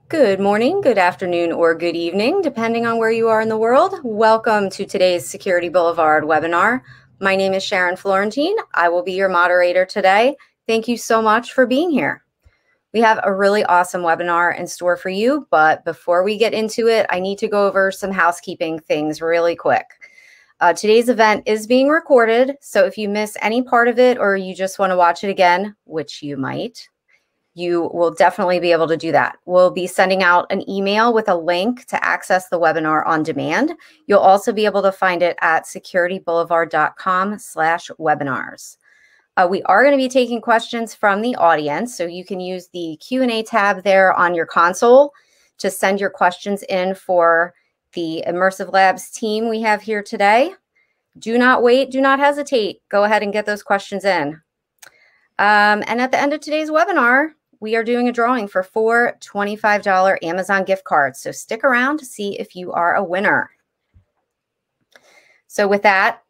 Good morning, good afternoon, or good evening, depending on where you are in the world. Welcome to today's Security Boulevard webinar. My name is Sharon Florentine. I will be your moderator today. Thank you so much for being here. We have a really awesome webinar in store for you, but before we get into it, I need to go over some housekeeping things really quick. Today's event is being recorded, so if you miss any part of it or you just want to watch it again, which you might, you will definitely be able to do that. We'll be sending out an email with a link to access the webinar on demand. You'll also be able to find it at securityboulevard.com/webinars. We are going to be taking questions from the audience, so you can use the Q&A tab there on your console to send your questions in for the Immersive Labs team we have here today. Do not wait, do not hesitate. Go ahead and get those questions in. And at the end of today's webinar, we are doing a drawing for 4 $25 Amazon gift cards. So stick around to see if you are a winner. So with that,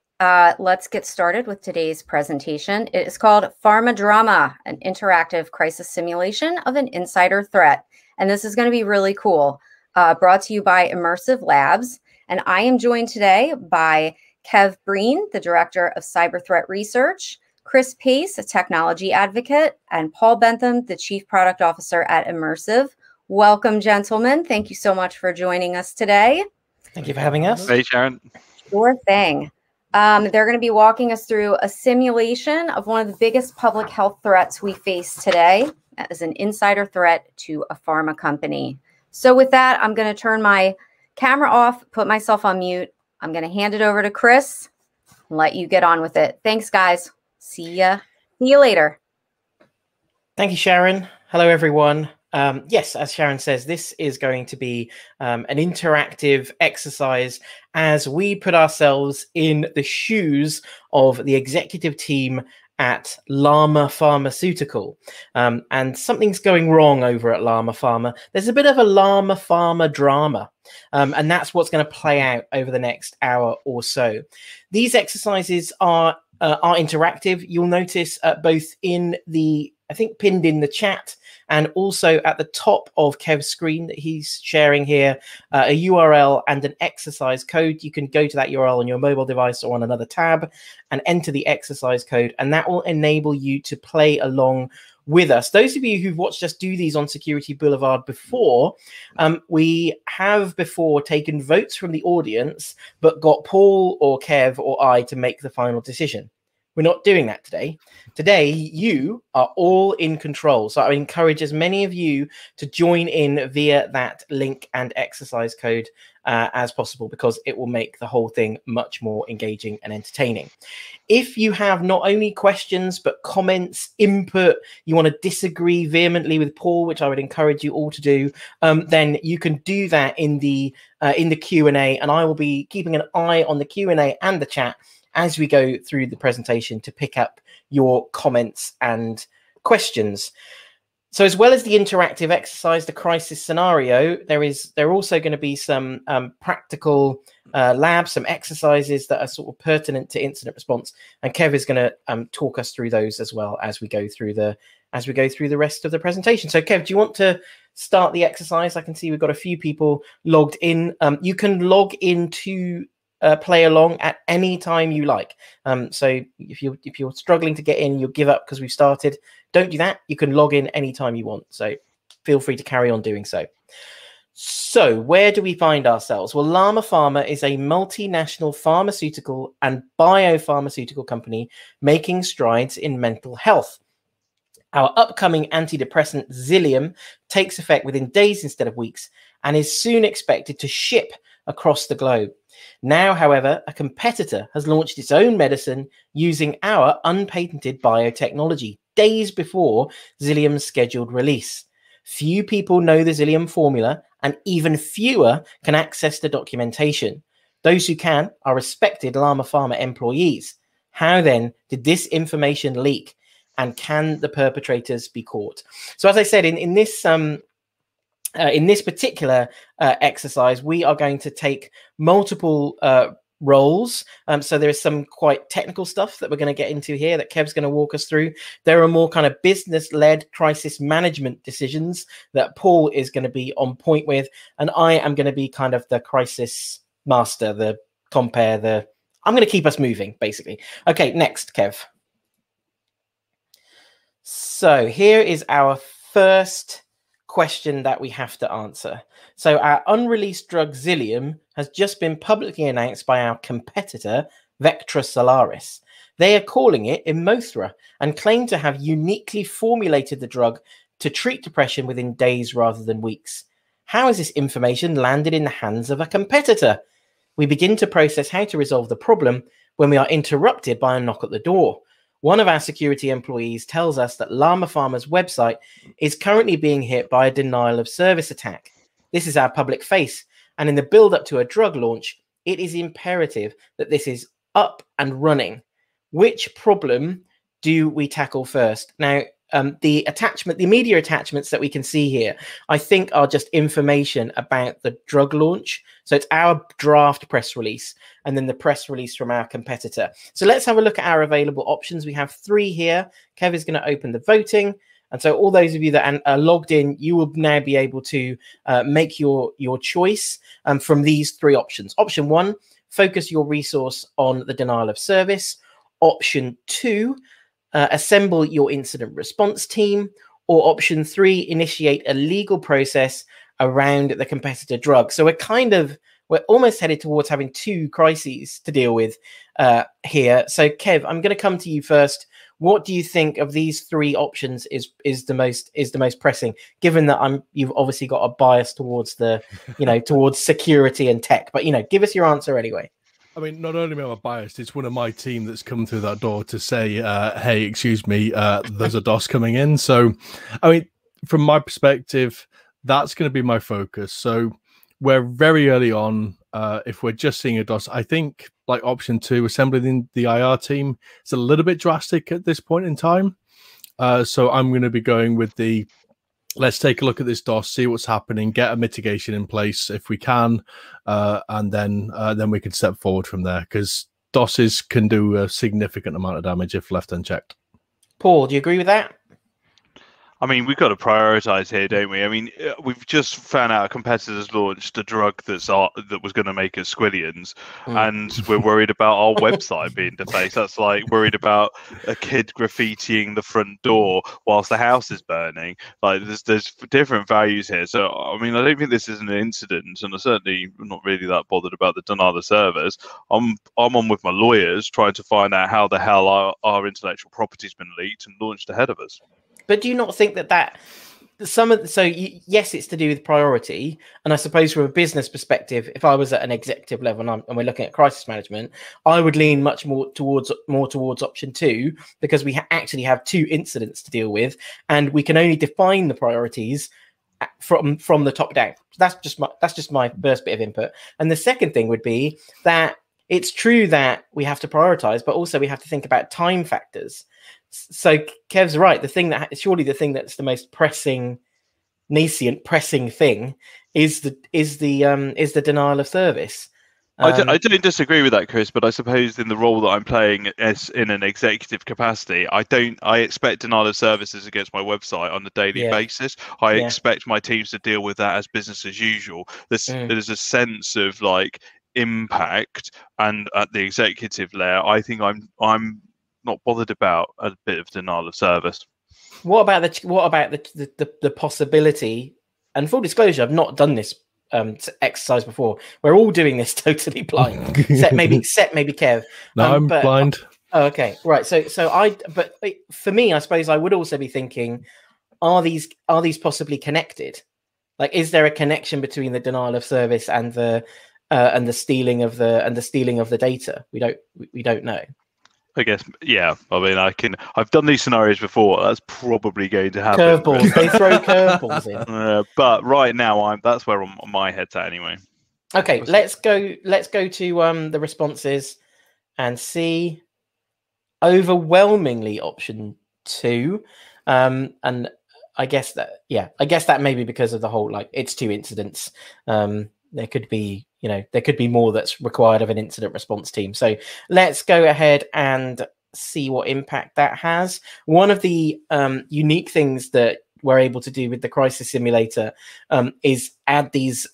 let's get started with today's presentation. It is called Pharma Drama, an interactive crisis simulation of an insider threat. And this is going to be really cool. Brought to you by Immersive Labs. And I am joined today by Kev Breen, the Director of Cyber Threat Research, Chris Pace, a technology advocate, and Paul Bentham, the Chief Product Officer at Immersive. Welcome, gentlemen. Thank you so much for joining us today. Thank you for having us. Hey, Sharon. Sure thing. They're going to be walking us through a simulation of one of the biggest public health threats we face today. That is an insider threat to a pharma company. So with that, I'm going to turn my camera off, put myself on mute. I'm going to hand it over to Chris and let you get on with it. Thanks, guys. See you later. Thank you, Sharon. Hello, everyone. Yes, as Sharon says, this is going to be an interactive exercise as we put ourselves in the shoes of the executive team at Llama Pharmaceutical. And something's going wrong over at Llama Pharma. There's a bit of a Llama Pharma drama. And that's what's going to play out over the next hour or so. These exercises are interactive. You'll notice both in the, I think, pinned in the chat and also at the top of Kev's screen that he's sharing here, a URL and an exercise code. You can go to that URL on your mobile device or on another tab and enter the exercise code, and that will enable you to play along with us. Those of you who've watched us do these on Security Boulevard before, we have before taken votes from the audience, but got Paul or Kev or I to make the final decision. We're not doing that today. Today, you are all in control. So I encourage as many of you to join in via that link and exercise code as possible, because it will make the whole thing much more engaging and entertaining. If you have not only questions, but comments, input, you want to disagree vehemently with Paul, which I would encourage you all to do, then you can do that in the Q&A, and I will be keeping an eye on the Q&A and the chat as we go through the presentation to pick up your comments and questions. So as well as the interactive exercise, the crisis scenario, there are also going to be some practical labs, some exercises that are sort of pertinent to incident response. And Kev is going to talk us through those as well as we go through the rest of the presentation. So Kev, do you want to start the exercise? I can see we've got a few people logged in. You can log into play along at any time you like. So if you're struggling to get in, you'll give up because we've started, don't do that. You can log in anytime you want. So feel free to carry on doing so. So where do we find ourselves? Well, Llama Pharma is a multinational pharmaceutical and biopharmaceutical company making strides in mental health. Our upcoming antidepressant Xilium takes effect within days instead of weeks and is soon expected to ship across the globe. Now, however, a competitor has launched its own medicine using our unpatented biotechnology days before Xilium's scheduled release. Few people know the Xilium formula, and even fewer can access the documentation. Those who can are respected Llama Pharma employees. How then did this information leak, and can the perpetrators be caught? So as I said, in this particular exercise, we are going to take multiple roles. So there is some quite technical stuff that we're going to get into here that Kev's going to walk us through. There are more kind of business-led crisis management decisions that Paul is going to be on point with, and I am going to be kind of the crisis master, the compare, I'm going to keep us moving, basically. Okay, next, Kev. So here is our first question that we have to answer. So our unreleased drug Xilium has just been publicly announced by our competitor, Vectra Solaris. They are calling it Imothra and claim to have uniquely formulated the drug to treat depression within days rather than weeks. How has this information landed in the hands of a competitor? We begin to process how to resolve the problem when we are interrupted by a knock at the door. One of our security employees tells us that Llama Pharma's website is currently being hit by a denial of service attack. This is our public face, and in the build-up to a drug launch, it is imperative that this is up and running. Which problem do we tackle first? Now, the media attachments that we can see here, I think are just information about the drug launch. So it's our draft press release and then the press release from our competitor. So let's have a look at our available options. We have 3 here. Kev is going to open the voting. And so all those of you that are logged in, you will now be able to make your choice from these 3 options. Option 1, focus your resource on the denial of service. Option 2, assemble your incident response team, or option 3, initiate a legal process around the competitor drug. So we're almost headed towards having 2 crises to deal with here. So Kev, I'm going to come to you first. What do you think of these 3 options is the most pressing, given that you've obviously got a bias towards towards security and tech, but give us your answer anyway. I mean, not only am I biased, it's one of my team that's come through that door to say, hey, excuse me, there's a DOS coming in. So, I mean, from my perspective, that's going to be my focus. So we're very early on. If we're just seeing a DOS, I think like option 2, assembling the IR team, is a little bit drastic at this point in time. So I'm going to be going with let's take a look at this DOS, see what's happening, get a mitigation in place if we can, and then we can step forward from there, because DOSes can do a significant amount of damage if left unchecked. Paul, do you agree with that? I mean, we've got to prioritize here, don't we? I mean, we've just found out a competitor's launched a drug that was going to make us squillions, and we're worried about our website being defaced. That's like worried about a kid graffitiing the front door whilst the house is burning. Like, there's different values here. So, I mean, I don't think this is an incident, and I'm certainly not really that bothered about the denial of service. I'm on with my lawyers trying to find out how the hell our intellectual property's been leaked and launched ahead of us. But do you not think that yes, it's to do with priority, and I suppose from a business perspective, if I was at an executive level and we're looking at crisis management, I would lean much more towards option 2, because we actually have 2 incidents to deal with, and we can only define the priorities from the top down. So that's just my first bit of input. And the second thing would be that it's true that we have to prioritize, but also we have to think about time factors. So Kev's right. The thing that's the most nascent pressing thing is the denial of service. I don't disagree with that, Chris, but I suppose in the role that I'm playing as in an executive capacity, I expect denial of services against my website on a daily basis. I expect my teams to deal with that as business as usual. There's a sense of like impact, and at the executive layer, I think I'm not bothered about a bit of denial of service. What about the possibility? And full disclosure, I've not done this exercise before. We're all doing this totally blind. except maybe Kev. No, I'm blind. Oh, okay, right. So but for me, I suppose I would also be thinking, are these possibly connected? Like, is there a connection between the denial of service and the stealing of the data? We don't know. I guess, yeah. I mean, I've done these scenarios before. That's probably going to happen. Curveballs. They throw curveballs in. But right now, that's where my head's at anyway. Okay, let's go to the responses and see. Overwhelmingly, option 2, and I guess that may be because of the whole, like, it's 2 incidents. there could be, there could be more that's required of an incident response team. So let's go ahead and see what impact that has. One of the unique things that we're able to do with the crisis simulator is add these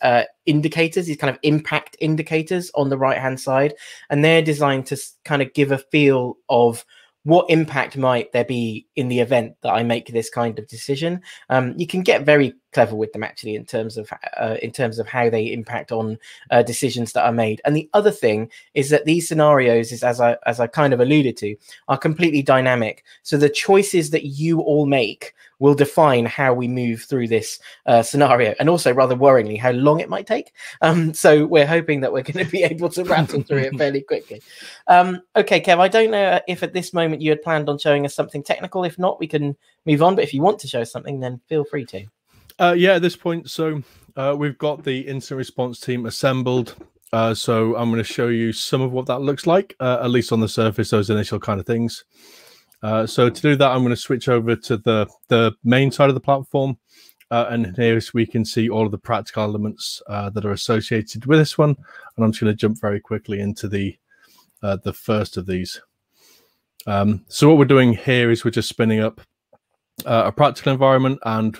indicators, these kind of impact indicators on the right hand side, and they're designed to kind of give a feel of what impact might there be in the event that I make this kind of decision. You can get very clever with them actually in terms of how they impact on decisions that are made. And the other thing is that these scenarios, is as I kind of alluded to, are completely dynamic. So the choices that you all make will define how we move through this scenario, and also, rather worryingly, how long it might take. So we're hoping that we're going to be able to rattle through it fairly quickly. Okay, Kev, I don't know if at this moment you had planned on showing us something technical. If not, we can move on. But if you want to show us something, then feel free to. Yeah, at this point, so we've got the incident response team assembled. So I'm going to show you some of what that looks like, at least on the surface, those initial kind of things. So to do that, I'm going to switch over to the main side of the platform. And here we can see all of the practical elements that are associated with this one. And I'm just going to jump very quickly into the first of these. So what we're doing here is we're just spinning up a practical environment, and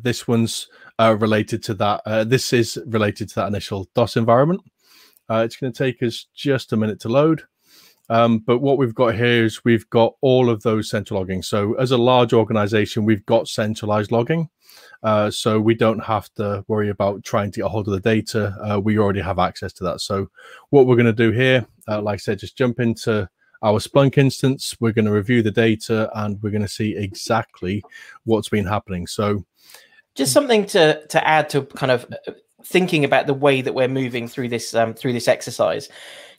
this one's related to that. This is related to that initial DOS environment. It's going to take us just a minute to load. But what we've got here is we've got all of those central logging. So as a large organization, we've got centralized logging. So we don't have to worry about trying to get a hold of the data. We already have access to that. So what we're going to do here, like I said, just jump into our Splunk instance. We're going to review the data, and we're going to see exactly what's been happening. So just something to add to kind of thinking about the way that we're moving through this exercise.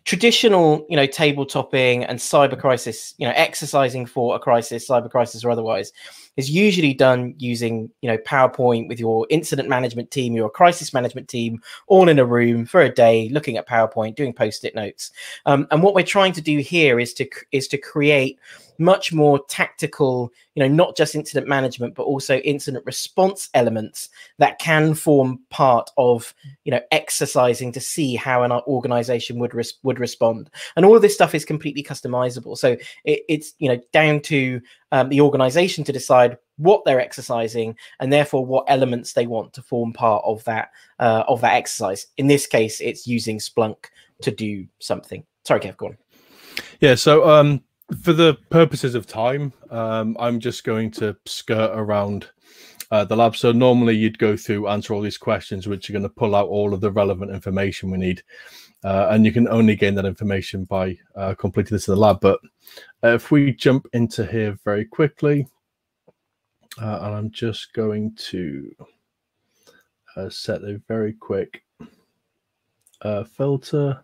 Traditional, tabletopping and cyber crisis, exercising for a crisis, cyber crisis or otherwise, is usually done using, PowerPoint with your incident management team, your crisis management team, all in a room for a day, looking at PowerPoint, doing post-it notes. And what we're trying to do here is to create much more tactical, not just incident management, but also incident response elements that can form part of, exercising to see how an organization would respond. And all of this stuff is completely customizable. So it's, down to the organization to decide what they're exercising, and therefore what elements they want to form part of that exercise. In this case, it's using Splunk to do something. Sorry, Kev, go on. Yeah, so for the purposes of time, I'm just going to skirt around the lab. So normally you'd go through, answer all these questions, which are going to pull out all of the relevant information we need. And you can only gain that information by completing this in the lab. But if we jump into here very quickly, and I'm just going to set a very quick filter.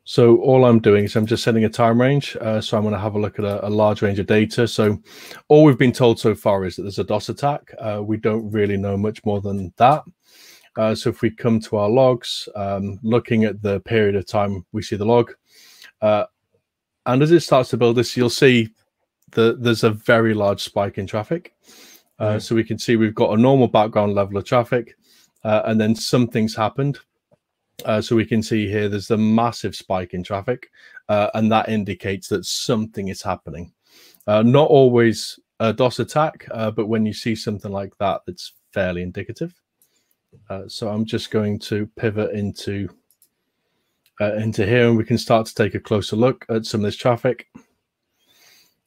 So all I'm doing is I'm just setting a time range. So I'm going to have a look at a large range of data. So all we've been told so far is that there's a DOS attack. We don't really know much more than that. So if we come to our logs, looking at the period of time, we see the log. And as it starts to build this, you'll see that there's a very large spike in traffic. So we can see we've got a normal background level of traffic, and then something's happened. So we can see here there's a massive spike in traffic, and that indicates that something is happening. Not always a DOS attack, but when you see something like that, it's fairly indicative. So I'm just going to pivot into here, and we can start to take a closer look at some of this traffic.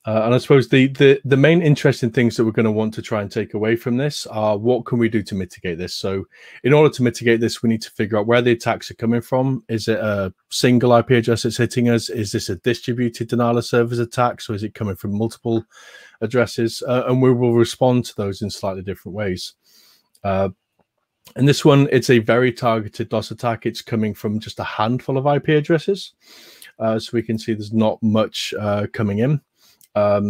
And I suppose the main interesting things that we're going to want to try and take away from this are what can we do to mitigate this. So in order to mitigate this, we need to figure out where the attacks are coming from. Is it a single IP address that's hitting us? Is this a distributed denial of service attack? So is it coming from multiple addresses? And we will respond to those in slightly different ways. In this one, it's a very targeted DOS attack. It's coming from just a handful of IP addresses. So we can see there's not much coming in.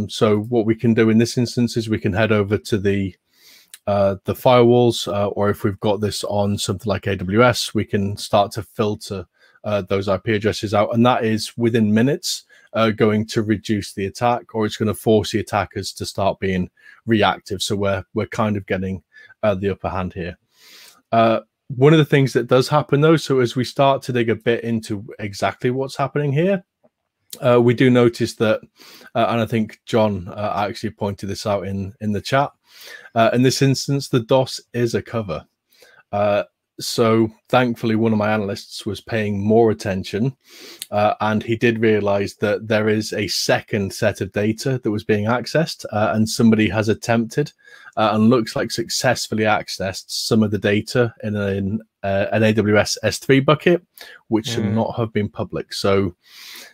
So what we can do in this instance is we can head over to the firewalls, or if we've got this on something like AWS, we can start to filter those IP addresses out, and that is within minutes. going to reduce the attack, or it's going to force the attackers to start being reactive. So we're kind of getting the upper hand here. One of the things that does happen, though, so as we start to dig a bit into exactly what's happening here, we do notice that, and I think John actually pointed this out in the chat. In this instance, the DOS is a cover. So thankfully, one of my analysts was paying more attention, and he did realize that there is a second set of data that was being accessed, and somebody has attempted and looks like successfully accessed some of the data in an AWS S3 bucket, which should not have been public. So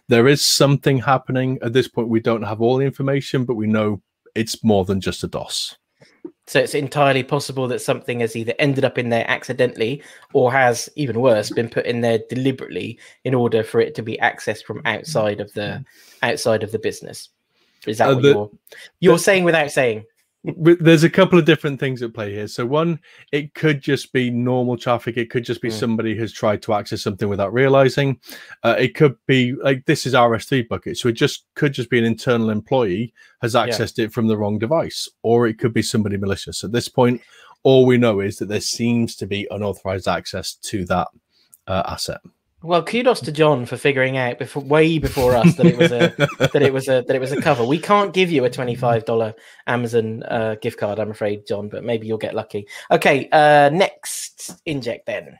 there is something happening. At this point, we don't have all the information, but we know it's more than just a DOS. So it's entirely possible that something has either ended up in there accidentally, or has, even worse, been put in there deliberately in order for it to be accessed from outside of the business. Is that what you're saying without saying? There's a couple of different things at play here. So one, it could just be normal traffic. It could just be somebody who's tried to access something without realizing. It could be like, this is our S3 bucket. So it could just be an internal employee has accessed it from the wrong device, or it could be somebody malicious. At this point, all we know is that there seems to be unauthorized access to that asset. Well, kudos to John for figuring out way before us that it was a cover. We can't give you a $25 Amazon gift card, I'm afraid, John, but maybe you'll get lucky. Okay, next inject then.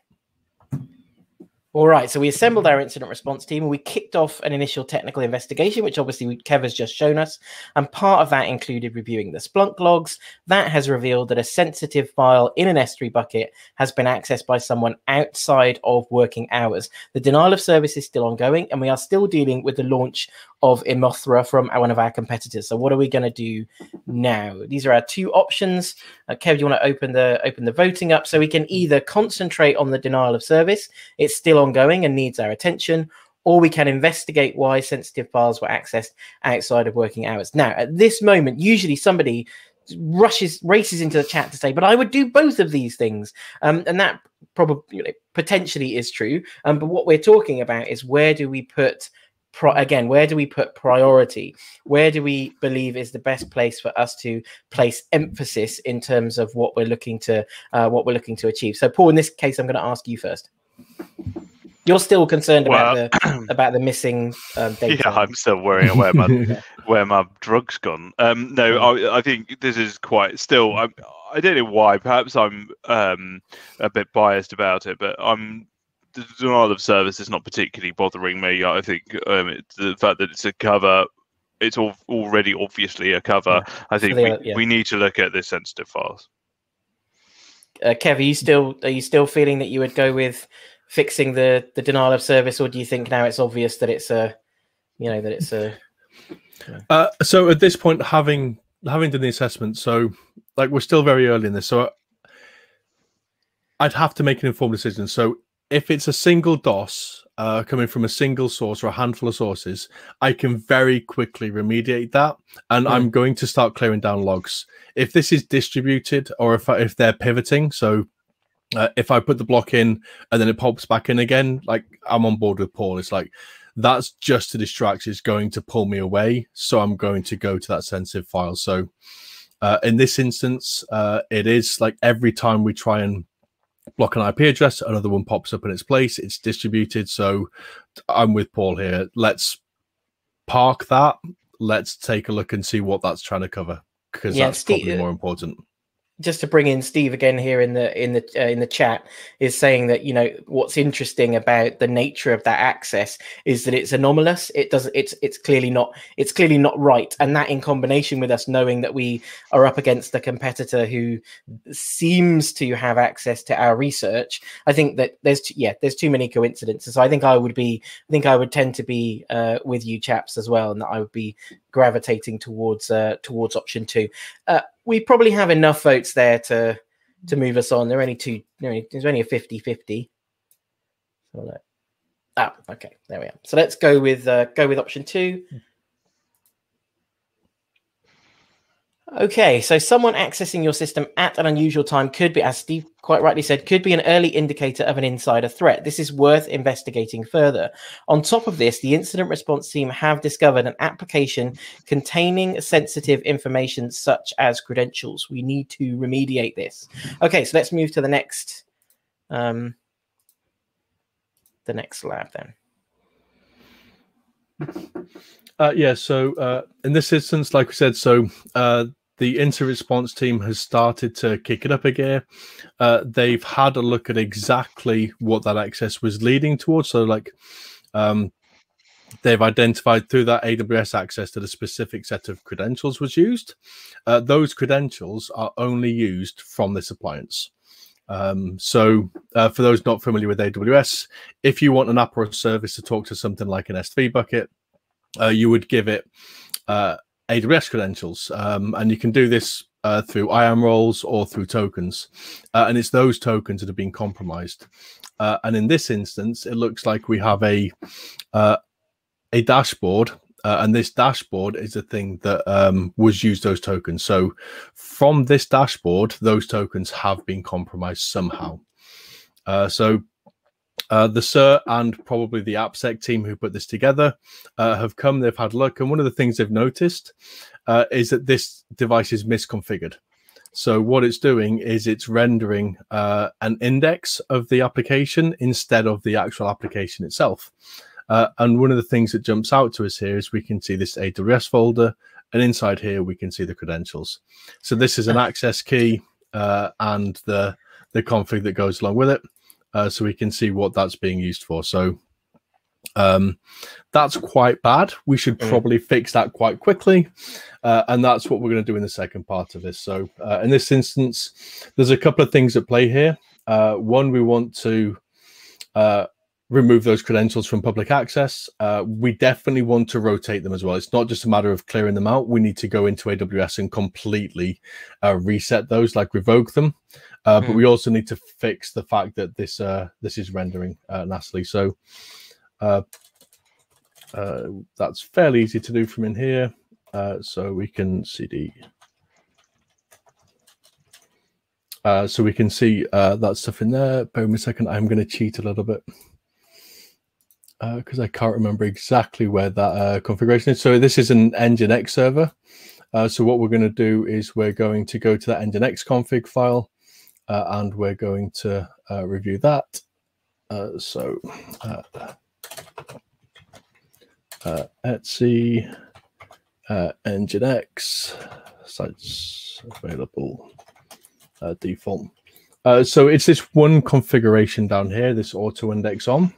All right, so we assembled our incident response team and we kicked off an initial technical investigation, which obviously Kev has just shown us. And part of that included reviewing the Splunk logs. That has revealed that a sensitive file in an S3 bucket has been accessed by someone outside of working hours. The denial of service is still ongoing, and we are still dealing with the launch of Imothra from one of our competitors. So what are we going to do now? These are our two options. Kev, you want to open the voting up so we can either concentrate on the denial of service, it's still ongoing and needs our attention, or we can investigate why sensitive files were accessed outside of working hours. Now, at this moment, usually somebody races into the chat to say, but I would do both of these things. And that probably potentially is true. But what we're talking about is, where do we put where do we put priority? Where do we believe is the best place for us to place emphasis in terms of what we're looking to achieve? So, Paul, in this case, I'm going to ask you first. You're still concerned about the missing data. Yeah, I'm still worrying where my drug's gone. I think this is quite still. I don't know why. Perhaps I'm a bit biased about it, but the denial of service is not particularly bothering me. I think the fact that it's a cover, it's already obviously a cover. I think we need to look at the sensitive files. Kev, are you still feeling that you would go with fixing the denial of service, or do you think now it's obvious that it's so at this point, having done the assessment, so like we're still very early in this, so I'd have to make an informed decision. So if it's a single DOS coming from a single source or a handful of sources, I can very quickly remediate that, and I'm going to start clearing down logs. If this is distributed, or if they're pivoting, so if I put the block in and then it pops back in again, like, I'm on board with Paul. It's like, that's just to distract. It's going to pull me away, so I'm going to go to that sensitive file. So in this instance, it is like every time we try and block an IP address, another one pops up in its place. It's distributed. So I'm with Paul here. Let's park that. Let's take a look and see what that's trying to cover, because that's probably more important. Just to bring in Steve again here in the chat, is saying that, what's interesting about the nature of that access is that it's anomalous. It's clearly not right, and that, in combination with us knowing that we are up against a competitor who seems to have access to our research, I think that there's too many coincidences. So I think I would tend to be with you chaps as well, and that I would be gravitating towards option 2. We probably have enough votes there to move us on. There's only a 50-50. Okay, there we are. So let's go with option 2. Okay, so someone accessing your system at an unusual time could be, as Steve quite rightly said, could be an early indicator of an insider threat. This is worth investigating further. On top of this, the incident response team have discovered an application containing sensitive information such as credentials. We need to remediate this. Okay, so let's move to the next lab then. Yeah, so in this instance, like we said, so the incident response team has started to kick it up a gear. They've had a look at exactly what that access was leading towards. So like they've identified through that AWS access that a specific set of credentials was used. Those credentials are only used from this appliance. So for those not familiar with AWS, if you want an app or a service to talk to something like an S3 bucket, you would give it AWS credentials, and you can do this through IAM roles or through tokens, and it's those tokens that have been compromised. And in this instance, it looks like we have a dashboard, and this dashboard is the thing that was used those tokens. So from this dashboard, those tokens have been compromised somehow. The CERT and probably the AppSec team who put this together have come, they've had a look, and one of the things they've noticed is that this device is misconfigured. So what it's doing is it's rendering an index of the application instead of the actual application itself. And one of the things that jumps out to us here is we can see this AWS folder, and inside here we can see the credentials. So this is an access key and the config that goes along with it. So we can see what that's being used for. So that's quite bad. We should probably fix that quite quickly. And that's what we're going to do in the second part of this. So in this instance, there's a couple of things at play here. One, we want to remove those credentials from public access. We definitely want to rotate them as well. It's not just a matter of clearing them out. We need to go into AWS and completely reset those, like revoke them. But we also need to fix the fact that this is rendering nastily. So that's fairly easy to do from in here. So we can cd. So we can see that stuff in there. Bear with me a second. I'm going to cheat a little bit because I can't remember exactly where that configuration is. So this is an Nginx server. So what we're going to do is we're going to go to that Nginx config file. And we're going to review that. Etsy, Nginx, sites available, default. So it's this one configuration down here, this auto index on.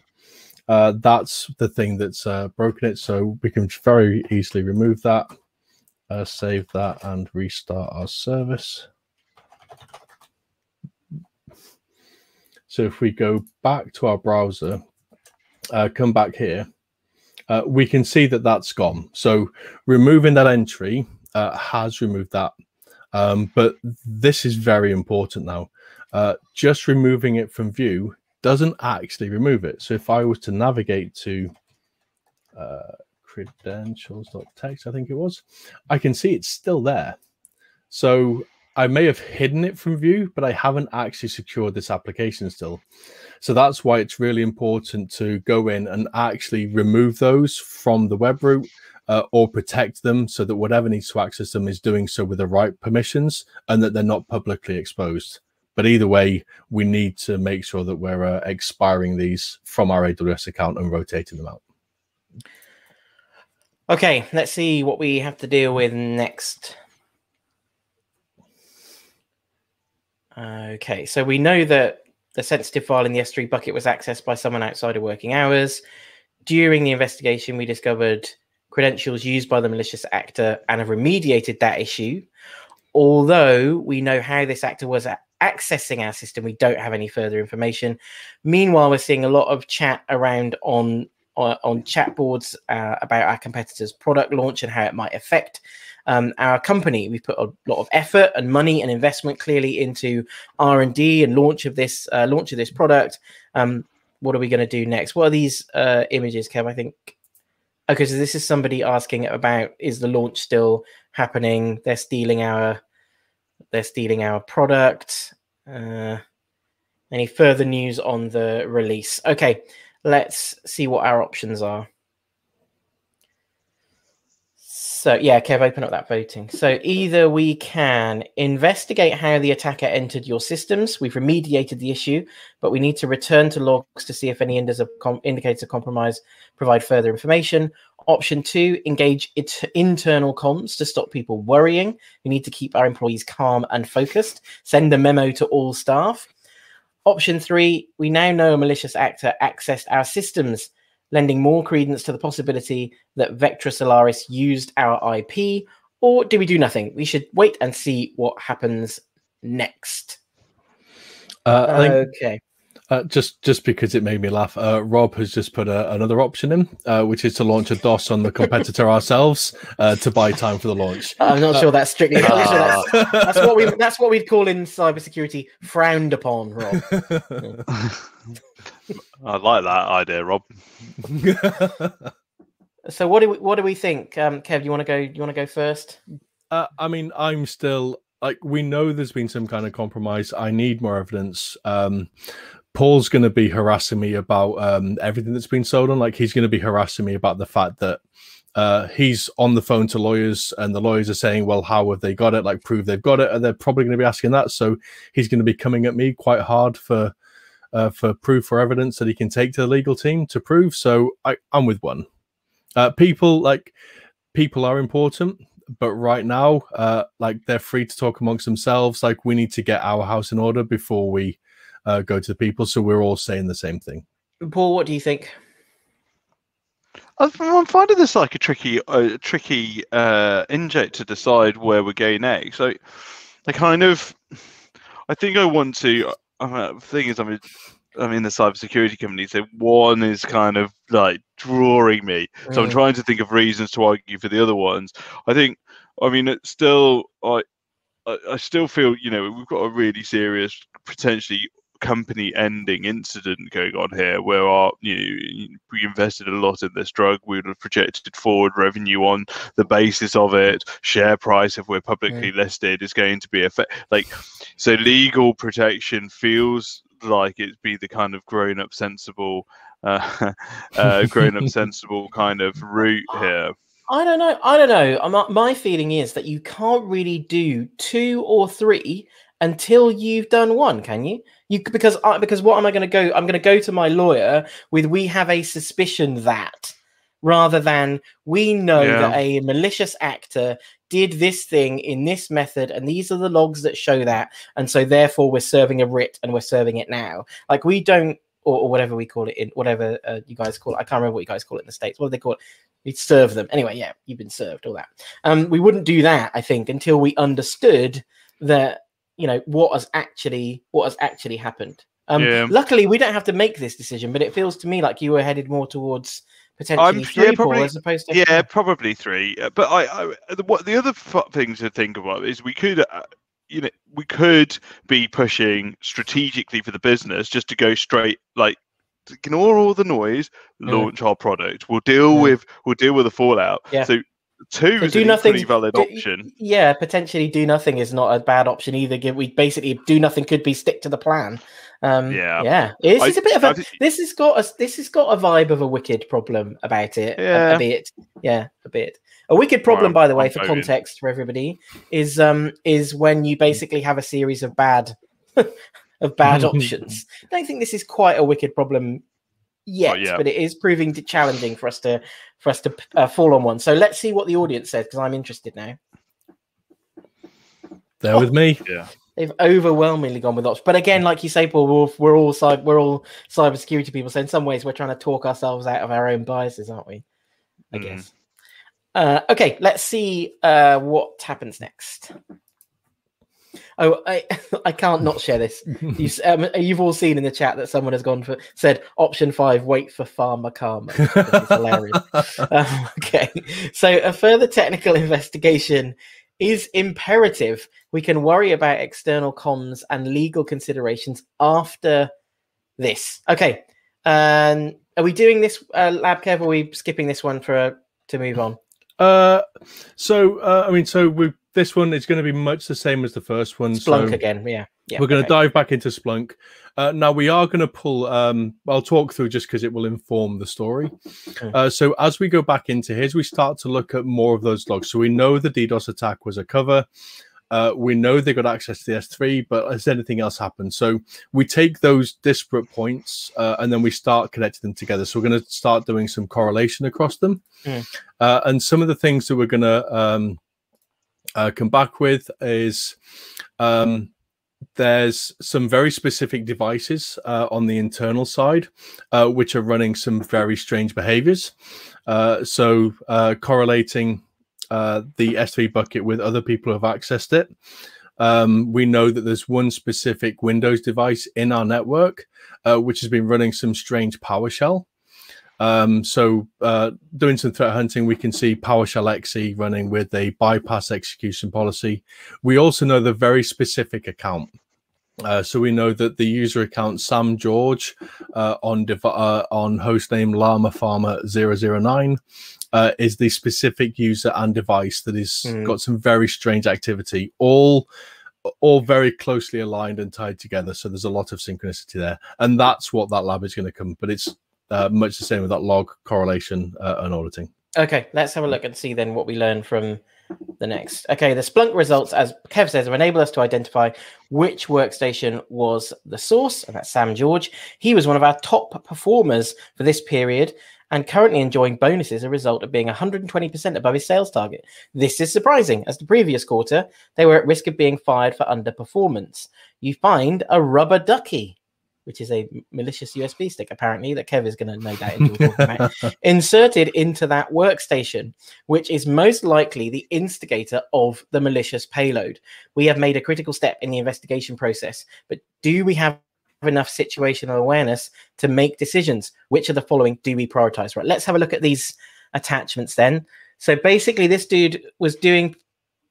That's the thing that's broken it. So we can very easily remove that, save that, and restart our service. So if we go back to our browser, come back here, we can see that that's gone. So removing that entry has removed that. But this is very important now. Just removing it from view doesn't actually remove it. So if I was to navigate to credentials.txt, I think it was, I can see it's still there. So I may have hidden it from view, but I haven't actually secured this application still. So that's why it's really important to go in and actually remove those from the web root or protect them so that whatever needs to access them is doing so with the right permissions and that they're not publicly exposed. But either way, we need to make sure that we're expiring these from our AWS account and rotating them out. Okay, let's see what we have to deal with next. Okay, so we know that the sensitive file in the S3 bucket was accessed by someone outside of working hours. During the investigation, we discovered credentials used by the malicious actor and have remediated that issue. Although we know how this actor was accessing our system, we don't have any further information. Meanwhile, we're seeing a lot of chat around on chat boards about our competitor's product launch and how it might affect our company. We've put a lot of effort and money and investment clearly into R&D and launch of this product. What are we going to do next? What are these images, Kev? I think Okay, so this is somebody asking about, is the launch still happening? They're stealing our product. Any further news on the release? Okay, let's see what our options are. So yeah, Kev, open up that voting. So either we can investigate how the attacker entered your systems. We've remediated the issue, but we need to return to logs to see if any indicators of compromise provide further information. Option 2, engage internal comms to stop people worrying. We need to keep our employees calm and focused. Send a memo to all staff. Option 3, we now know a malicious actor accessed our systems, lending more credence to the possibility that Vectra Solaris used our IP. Or do we do nothing? We should wait and see what happens next. Okay. Just because it made me laugh, Rob has just put another option in, which is to launch a DOS on the competitor ourselves to buy time for the launch. I'm not sure that's strictly. That's what we'd call in cybersecurity frowned upon, Rob. I like that idea, Rob. So what do we think, Kev? You want to go first? I mean, I'm still like, we know there's been some kind of compromise. I need more evidence. Paul's going to be harassing me about everything that's been sold on. Like, he's going to be harassing me about the fact that he's on the phone to lawyers, and the lawyers are saying, well, how have they got it? Like, prove they've got it. And they're probably going to be asking that. So he's going to be coming at me quite hard for proof or evidence that he can take to the legal team to prove. So I'm with one. People are important, but right now, like, they're free to talk amongst themselves. Like, we need to get our house in order before we go to the people, so we're all saying the same thing. Paul, what do you think? I'm finding this like a tricky inject to decide where we're going next. So, I think I want to. The thing is, I'm in the cybersecurity company, so one is kind of like drawing me. So I'm trying to think of reasons to argue for the other ones. It's still, I still feel, we've got a really serious, potentially company-ending incident going on here, where we invested a lot in this drug. We would have projected forward revenue on the basis of it. Share price, if we're publicly listed, is going to be so legal protection feels like it'd be the kind of grown-up sensible kind of route here. I don't know. My feeling is that you can't really do 2 or 3 until you've done 1, can you? Because what am I going to go? I'm going to go to my lawyer with, we have a suspicion that, rather than, we know that a malicious actor did this thing in this method, and these are the logs that show that, and so therefore we're serving a writ, and we're serving it now. Like, we don't, or whatever we call it, in whatever you guys call it. I can't remember what you guys call it in the States. What do they call it? We'd serve them. Anyway, yeah, you've been served, all that. We wouldn't do that, I think, until we understood that, what has actually happened. Luckily, we don't have to make this decision, but it feels to me like you were headed more towards potentially 3, probably, Paul, as opposed to probably 3. But the other thing to think about is we could be pushing strategically for the business, just to go straight, like, ignore all the noise, launch our product. We'll deal with the fallout. Yeah. So 2 is an equally valid option. Yeah, potentially do nothing is not a bad option either. We basically, do nothing could be stick to the plan. This is a bit of a. This has got a vibe of a wicked problem about it. A bit. A wicked problem, by the way, for context for everybody, is when you basically have a series of bad options. I don't think this is quite a wicked problem yet, but it is proving challenging for us to fall on one. So let's see what the audience says, because I'm interested now. They're with me. Yeah, they've overwhelmingly gone with ops. But again, like you say, Paul, we're all cybersecurity people. So in some ways, we're trying to talk ourselves out of our own biases, aren't we? I guess. Okay, let's see what happens next. Oh, I can't not share this. You've all seen in the chat that someone has said option 5, wait for Pharma karma. It's hilarious. Okay, so a further technical investigation is imperative. We can worry about external comms and legal considerations after this. Okay, and Are we doing this lab, Kev, or are we skipping this one to move on? This one is going to be much the same as the first one. Splunk again, yeah. We're going to dive back into Splunk. Now we are going to pull. I'll talk through just because it will inform the story. So as we go back into his, we start to look at more of those logs. So we know the DDoS attack was a cover. We know they got access to the S3, but has anything else happened? So we take those disparate points and then we start connecting them together. So we're going to start doing some correlation across them. And some of the things that we're going to come back with is there's some very specific devices on the internal side which are running some very strange behaviors. So correlating the S3 bucket with other people who have accessed it. We know that there's one specific Windows device in our network which has been running some strange PowerShell. Doing some threat hunting, we can see PowerShell exe running with a bypass execution policy. We also know the very specific account. So we know that the user account Sam George on hostname Llama Pharma 009 is the specific user and device that is got some very strange activity, all very closely aligned and tied together. So there's a lot of synchronicity there, and that's what that lab is going to come. But it's much the same with that log correlation and auditing. Okay, let's have a look and see then what we learn from the next. Okay, the Splunk results, as Kev says, have enabled us to identify which workstation was the source, and that's Sam George. He was one of our top performers for this period and currently enjoying bonuses as a result of being 120% above his sales target. This is surprising, as the previous quarter, they were at risk of being fired for underperformance. You find a Rubber Ducky, which is a malicious USB stick, apparently, that Kev is going to no doubt enjoy talking about, inserted into that workstation, which is most likely the instigator of the malicious payload. We have made a critical step in the investigation process, but do we have enough situational awareness to make decisions? Which of the following do we prioritize? Right, let's have a look at these attachments then. So basically, this dude was doing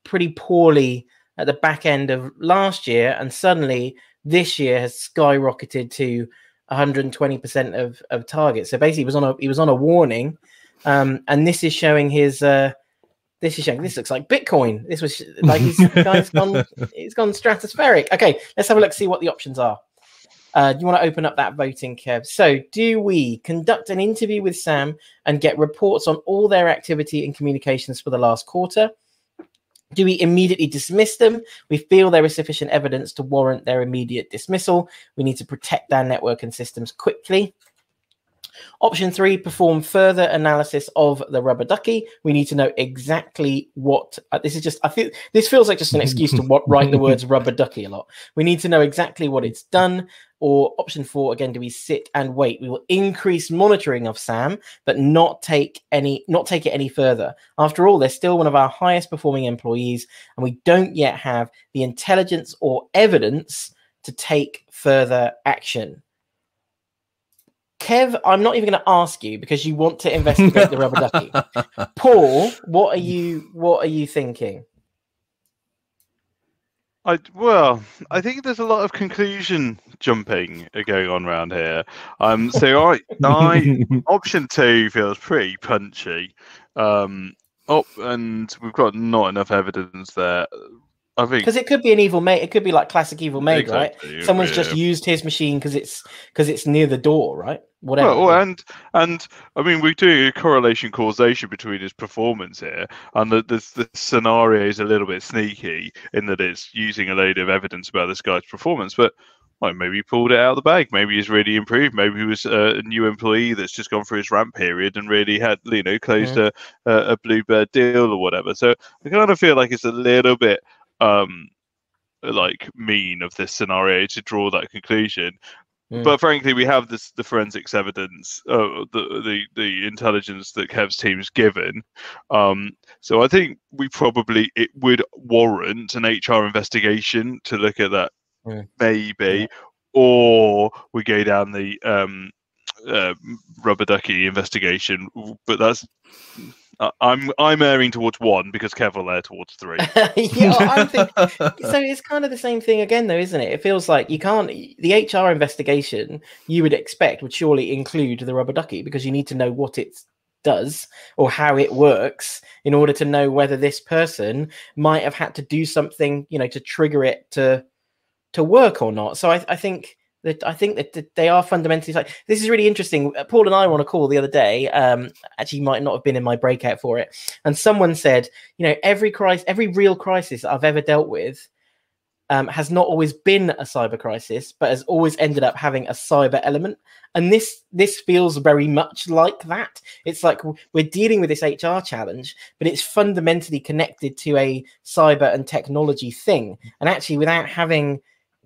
pretty poorly at the back end of last year, and suddenly this year has skyrocketed to 120% of target. So basically, he was on a warning, and this is showing his. This looks like Bitcoin. This was like he's gone stratospheric. Okay, let's have a look, see what the options are. Do you want to open up that voting, Kev? So, do we conduct an interview with Sam and get reports on all their activity and communications for the last quarter? Do we immediately dismiss them? We feel there is sufficient evidence to warrant their immediate dismissal. We need to protect our network and systems quickly. Option 3, perform further analysis of the Rubber Ducky. We need to know exactly what this is. Just I feel this feels like just an excuse to write the words Rubber Ducky a lot. We need to know exactly what it's done. Or option 4, again, do we sit and wait? We will increase monitoring of Sam, but not take it any further. After all, they're still one of our highest performing employees, and we don't yet have the intelligence or evidence to take further action. Kev, I'm not even going to ask you because you want to investigate the Rubber Ducky. Paul, what are you thinking? I think there's a lot of conclusion jumping going on around here. So option 2 feels pretty punchy. And we've got not enough evidence there. I think because it could be an evil maid. It could be like classic evil maid, exactly, right? Someone's just used his machine because it's near the door, right? Whatever. Well, and I mean, we're doing a correlation causation between his performance here, and the scenario is a little bit sneaky in that it's using a load of evidence about this guy's performance, but maybe he pulled it out of the bag. Maybe he's really improved. Maybe he was a new employee that's just gone through his ramp period and really had, closed a bluebird deal or whatever. So I kind of feel like it's a little bit mean of this scenario to draw that conclusion. But frankly, we have the forensics evidence, the intelligence that Kev's team's given. So I think it would warrant an HR investigation to look at that, maybe, or we go down the Rubber Ducky investigation. But I'm erring towards 1 because Kev will err towards 3. Yeah, I'm thinking, so it's kind of the same thing again, though, isn't it? It feels like you can't. The HR investigation you would expect would surely include the rubber ducky, because you need to know what it does or how it works in order to know whether this person might have had to do something, to trigger it to work or not. So I think that they are fundamentally like, this is really interesting. Paul and I were on a call the other day, actually might not have been in my breakout for it, and someone said, every real crisis that I've ever dealt with has not always been a cyber crisis, but has always ended up having a cyber element. And this feels very much like that. It's like we're dealing with this HR challenge, but it's fundamentally connected to a cyber and technology thing. And actually, without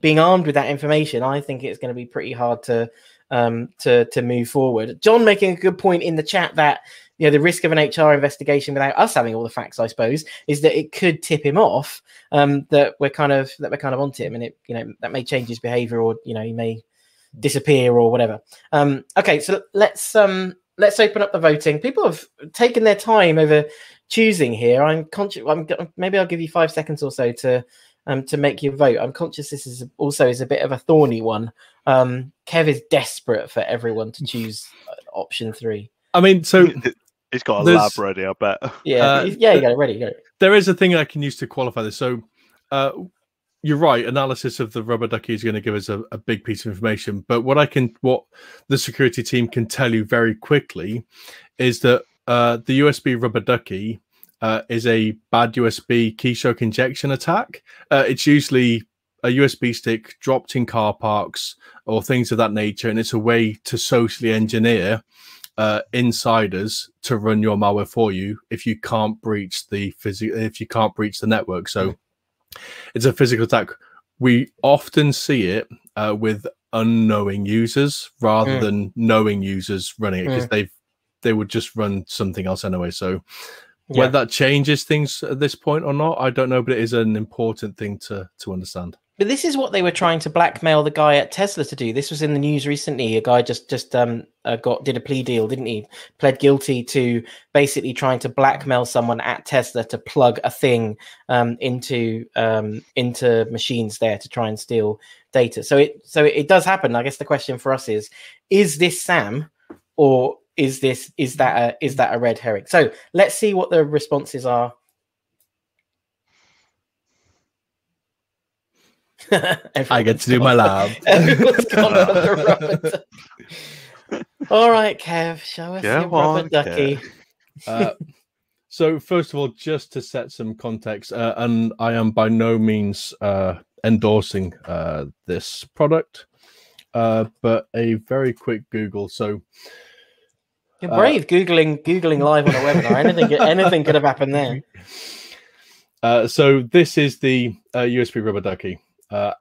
being armed with that information, I think it's going to be pretty hard to move forward. John making a good point in the chat that the risk of an HR investigation without us having all the facts, I suppose, is that it could tip him off, that we're kind of onto him, and it that may change his behaviour, or he may disappear or whatever. Okay, so let's open up the voting. People have taken their time over choosing here. I'm conscious. Maybe I'll give you 5 seconds or so to make your vote. I'm conscious this is a bit of a thorny one. Kev is desperate for everyone to choose option 3. I mean, so he's got a lab ready, I bet. Yeah, you got it ready. There is a thing I can use to qualify this. So you're right. Analysis of the rubber ducky is going to give us a big piece of information. But what the security team can tell you very quickly is that the USB rubber ducky is a bad USB keystroke injection attack. It's usually a USB stick dropped in car parks or things of that nature, and it's a way to socially engineer insiders to run your malware for you if you can't breach the network. So it's a physical attack. We often see it with unknowing users rather than knowing users running it, because they would just run something else anyway. So whether that changes things at this point or not, I don't know, but it is an important thing to understand. But this is what they were trying to blackmail the guy at Tesla to do. This was in the news recently. A guy just did a plea deal, didn't he? Pled guilty to basically trying to blackmail someone at Tesla to plug a thing into machines there to try and steal data. So it does happen. I guess the question for us is this Sam, or is that a red herring? So let's see what the responses are. I get to do my lab. Everyone's gone on the rubber. All right, Kev, show us your rubber ducky. So first of all, just to set some context, and I am by no means endorsing this product, but a very quick Google. So you're brave, googling live on a webinar. Anything could have happened there. So this is the USB rubber ducky.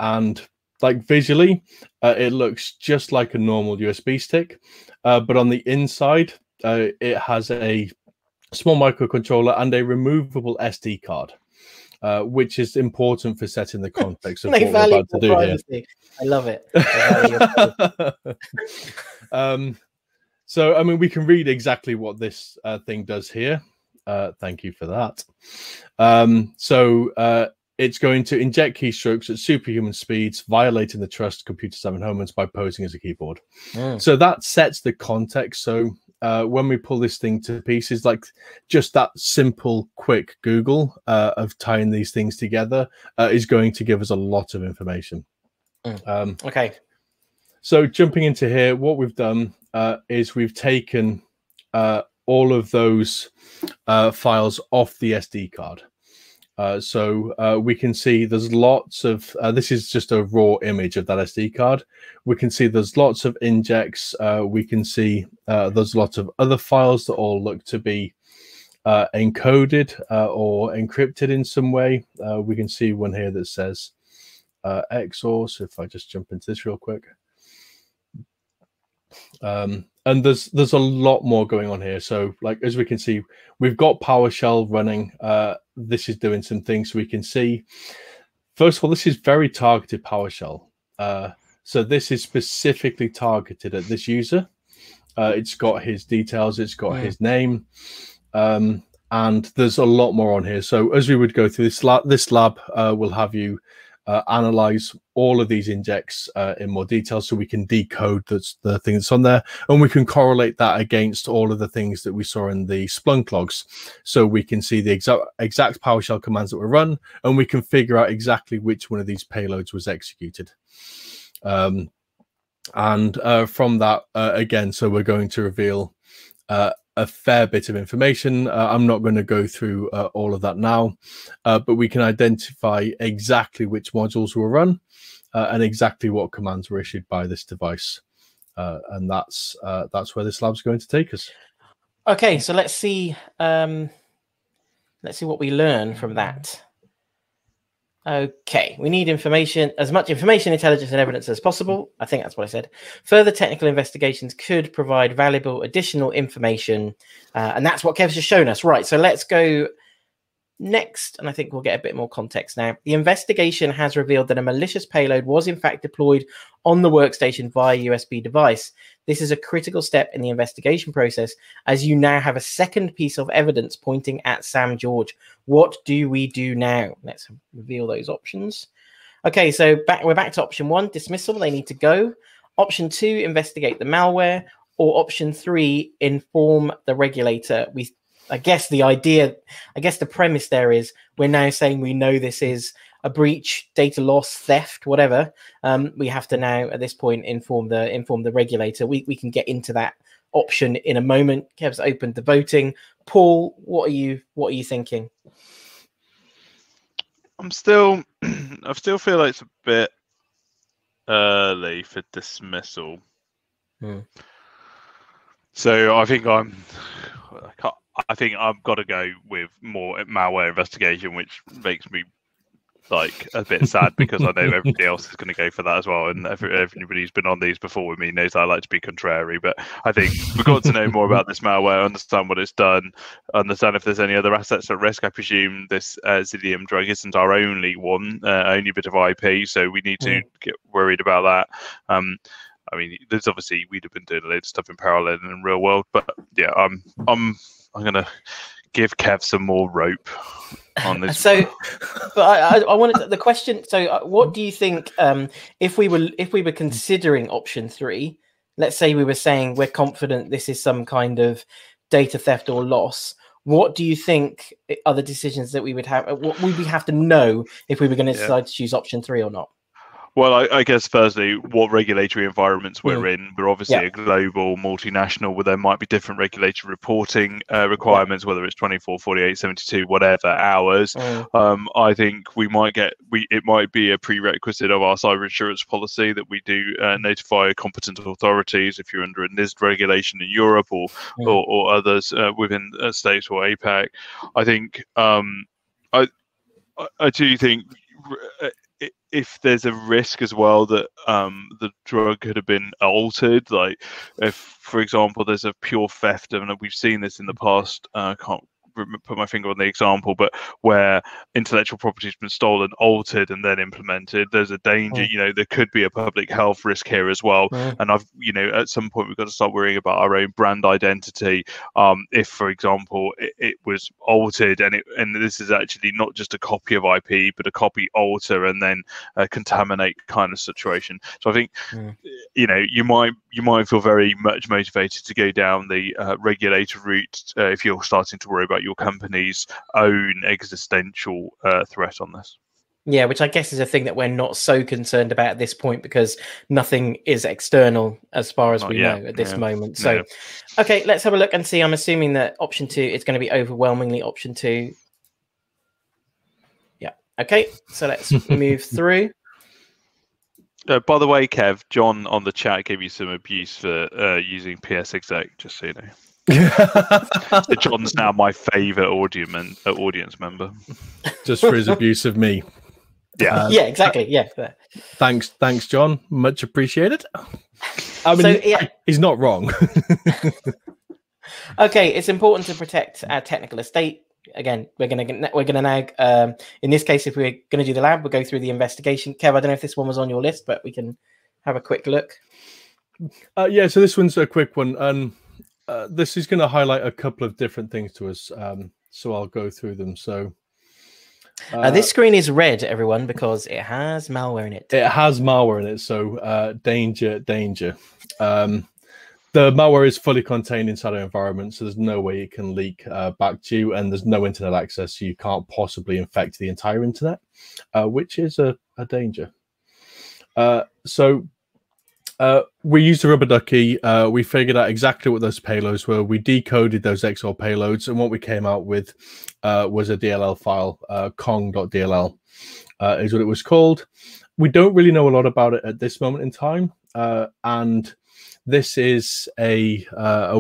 And like visually, it looks just like a normal USB stick, but on the inside, it has a small microcontroller and a removable SD card, which is important for setting the context of what we're about to do here. I love it. So, I mean, we can read exactly what this thing does here. Thank you for that. It's going to inject keystrokes at superhuman speeds, violating the trust computers have in humans by posing as a keyboard. So that sets the context. So when we pull this thing to pieces, like just that simple, quick Google of tying these things together is going to give us a lot of information. Okay. So jumping into here, what we've done is we've taken all of those files off the SD card. So we can see there's lots of, this is just a raw image of that SD card. We can see there's lots of injects. We can see there's lots of other files that all look to be encoded or encrypted in some way. We can see one here that says XOR. So if I just jump into this real quick. And there's a lot more going on here. So like, as we can see, we've got PowerShell running. This is doing some things we can see. First of all, this is very targeted PowerShell. So this is specifically targeted at this user. It's got his details. It's got his name. And there's a lot more on here. So as we would go through this lab will have you analyze all of these injects in more detail, so we can decode the thing that's on there, and we can correlate that against all of the things that we saw in the Splunk logs. So we can see the exact PowerShell commands that were run, and we can figure out exactly which one of these payloads was executed. From that, again, so we're going to reveal a fair bit of information. I'm not going to go through all of that now, but we can identify exactly which modules were run and exactly what commands were issued by this device. And that's where this lab's going to take us. Okay, so let's see what we learn from that. Okay, we need information, as much information, intelligence, and evidence as possible. I think that's what I said. Further technical investigations could provide valuable additional information, and that's what Kev's just shown us. Right, so let's go next, and I think we'll get a bit more context now. The investigation has revealed that a malicious payload was in fact deployed on the workstation via USB device. This is a critical step in the investigation process, as you now have a second piece of evidence pointing at Sam George. What do we do now? Let's reveal those options. Okay, so we're back to option 1, dismissal. They need to go. Option 2, investigate the malware. Or option 3, inform the regulator. I guess the premise there is we're now saying we know this is a breach, data loss, theft, whatever. We have to now at this point inform the regulator. We can get into that option in a moment. Kev's opened the voting. Paul, what are you thinking? I still feel like it's a bit early for dismissal. So I think I've got to go with more malware investigation, which makes me like a bit sad because I know everybody else is going to go for that as well, and everybody who's been on these before with me knows I like to be contrary. But I think we've got to know more about this malware, understand what it's done, understand if there's any other assets at risk. I presume this Xilium drug isn't our only bit of IP, so we need to get worried about that. I mean, there's obviously we'd have been doing a load of stuff in parallel in the real world, but yeah, I'm gonna give Kev some more rope on this. So, but I wanted the question. So, what do you think if we were considering option 3? Let's say we were saying we're confident this is some kind of data theft or loss. What do you think are the decisions that we would have? What would we have to know if we were going to decide to choose option 3 or not? Well, I guess firstly, what regulatory environments we're in. We're obviously a global multinational where there might be different regulatory reporting requirements, whether it's 24, 48, 72, whatever hours. I think it might be a prerequisite of our cyber insurance policy that we do notify competent authorities if you're under a NIST regulation in Europe or others within states or APAC. I think I do think if there's a risk as well that the drug could have been altered, like if, for example, there's a pure theft, and we've seen this in the past, I can't put my finger on the example, but where intellectual property has been stolen, altered, and then implemented, there's a danger, there could be a public health risk here as well. And at some point we've got to start worrying about our own brand identity. If, for example, it was altered and this is actually not just a copy of IP, but a copy alter and then contaminate kind of situation. So I think, you might feel very much motivated to go down the regulator route if you're starting to worry about your company's own existential threat on this. Yeah, which I guess is a thing that we're not so concerned about at this point because nothing is external as far as we know at this moment. So, okay, let's have a look and see. I'm assuming that option 2 is going to be overwhelmingly option 2. Yeah. Okay, so let's move through. By the way, Kev, John on the chat gave you some abuse for using PS exec, just so you know. John's now my favourite audience member. Just for his abuse of me. Yeah. Yeah, exactly. Yeah. Thanks, John. Much appreciated. I mean, he's not wrong. Okay, it's important to protect our technical estate. Again, we're gonna now in this case, if we're gonna do the lab, we'll go through the investigation. Kev, I don't know if this one was on your list, but we can have a quick look. Yeah, so this one's a quick one. this is going to highlight a couple of different things to us. So I'll go through them. So this screen is red, everyone, because it has malware in it. It has malware in it. So danger, danger. The malware is fully contained inside our environment, so there's no way it can leak back to you, and there's no internet access, so you can't possibly infect the entire internet, which is a danger. We used a Rubber Ducky. We figured out exactly what those payloads were. We decoded those XOR payloads, and what we came out with was a DLL file, kong.dll is what it was called. We don't really know a lot about it at this moment in time, and this is a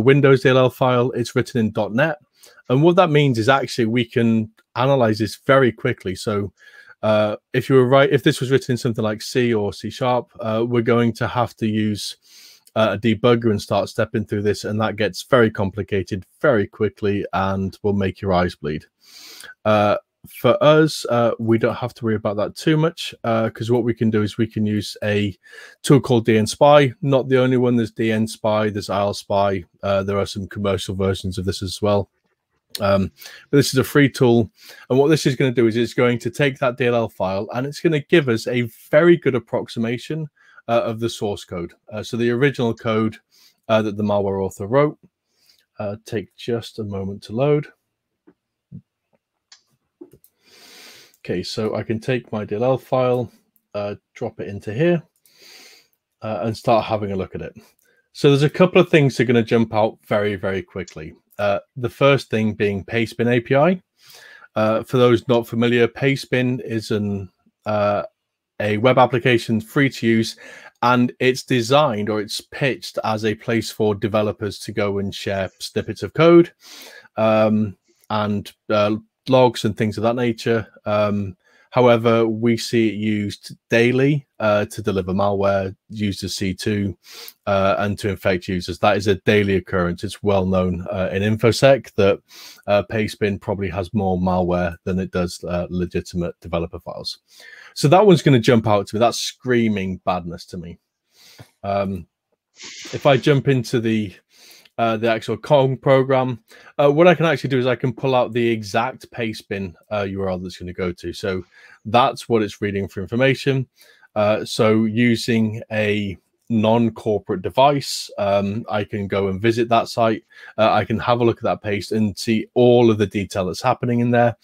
Windows DLL file. It's written in .NET, and what that means is actually we can analyze this very quickly. So if you were right, if this was written in something like C or C#, we're going to have to use a debugger and start stepping through this, and that gets very complicated very quickly and will make your eyes bleed. For us, we don't have to worry about that too much, because what we can do is we can use a tool called DNSpy. Not the only one. There's DNSpy, there's ILSpy. There are some commercial versions of this as well. But this is a free tool, and what this is going to do is it's going to take that DLL file and it's going to give us a very good approximation of the source code. So the original code that the malware author wrote. Take just a moment to load. Okay, so I can take my DLL file, drop it into here, and start having a look at it. So there's a couple of things that are going to jump out very, very quickly. The first thing being Pastebin API. For those not familiar, Pastebin is a web application free to use, and it's designed, or it's pitched as a place for developers to go and share snippets of code and logs and things of that nature. However, we see it used daily to deliver malware, used as C2, and to infect users. That is a daily occurrence. It's well known in InfoSec that Pastebin probably has more malware than it does legitimate developer files. So that one's going to jump out to me. That's screaming badness to me. If I jump into the actual Kong program, what I can actually do is I can pull out the exact Pastebin URL that's going to go to. So that's what it's reading for information. So using a non-corporate device, I can go and visit that site. I can have a look at that paste and see all of the detail that's happening in there.